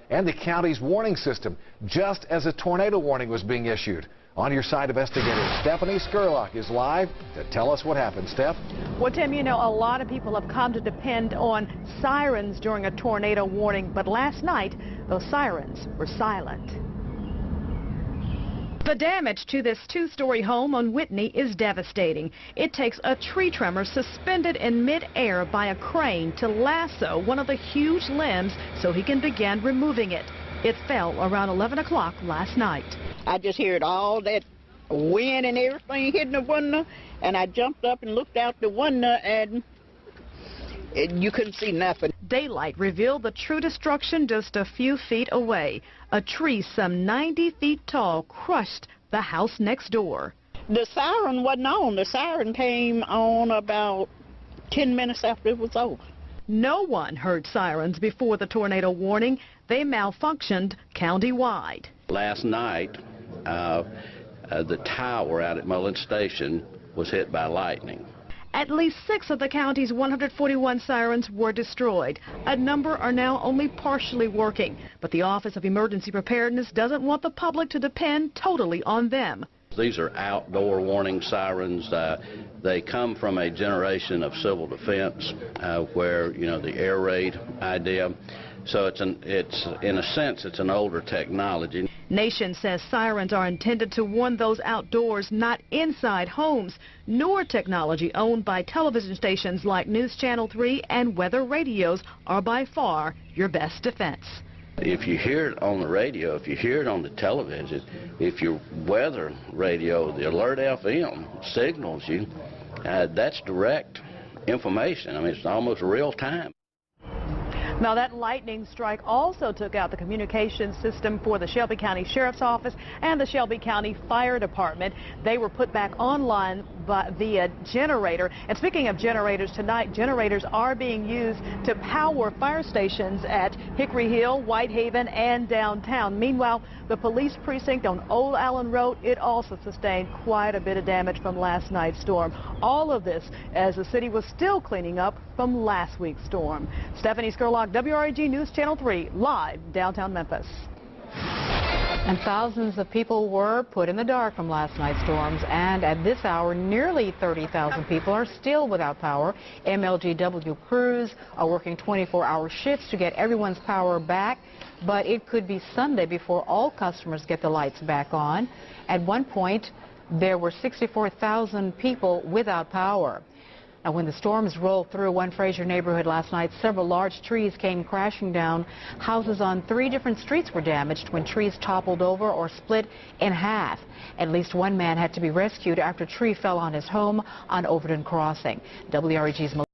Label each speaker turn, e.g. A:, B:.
A: and the county's warning system just as a tornado warning was being issued. On Your Side investigator Stephanie Skurlock is live to tell us what happened. Steph?
B: Well, Tim, you know, a lot of people have come to depend on sirens during a tornado warning, but last night those sirens were silent. The damage to this two-story home on Whitney is devastating. It takes a tree trimmer suspended in mid-air by a crane to lasso one of the huge limbs so he can begin removing it. It fell around 11 o'clock last night.
C: I just heard all that wind and everything hitting the window, and I jumped up and looked out the window, and you couldn't see nothing.
B: Daylight revealed the true destruction just a few feet away. A tree some 90 feet tall crushed the house next door.
C: The siren wasn't on. The siren came on about 10 minutes after it was over.
B: No one heard sirens before the tornado warning. They malfunctioned countywide.
D: Last night, the tower out at Mullen Station was hit by lightning.
B: At least 6 of the county's 141 sirens were destroyed. A number are now only partially working, but the Office of Emergency Preparedness doesn't want the public to depend totally on them.
D: These are outdoor warning sirens. They come from a generation of civil defense where, you know, the air raid idea. So it's in a sense, it's an older technology.
B: Nation says sirens are intended to warn those outdoors, not inside homes. Newer technology owned by television stations like News Channel 3 and weather radios are by far your best defense.
D: If you hear it on the radio, if you hear it on the television, if your weather radio, the Alert FM, signals you, that's direct information. I mean, it's almost real time.
B: Now, that lightning strike also took out the communication system for the Shelby County Sheriff's Office and the Shelby County Fire Department. They were put back online via generator. And speaking of generators, tonight generators are being used to power fire stations at Hickory Hill, Whitehaven, and downtown. Meanwhile, the police precinct on Old Allen Road, it also sustained quite a bit of damage from last night's storm. All of this as the city was still cleaning up from last week's storm. Stephanie Skurlock, WRAG News Channel 3, live downtown Memphis.
E: And thousands of people were put in the dark from last night's storms, and at this hour, nearly 30,000 people are still without power. MLGW crews are working 24-hour shifts to get everyone's power back, but it could be Sunday before all customers get the lights back on. At one point, there were 64,000 people without power. Now, when the storms rolled through one Fraser neighborhood last night, several large trees came crashing down. Houses on 3 different streets were damaged when trees toppled over or split in half. At least one man had to be rescued after a tree fell on his home on Overton Crossing. WRAG's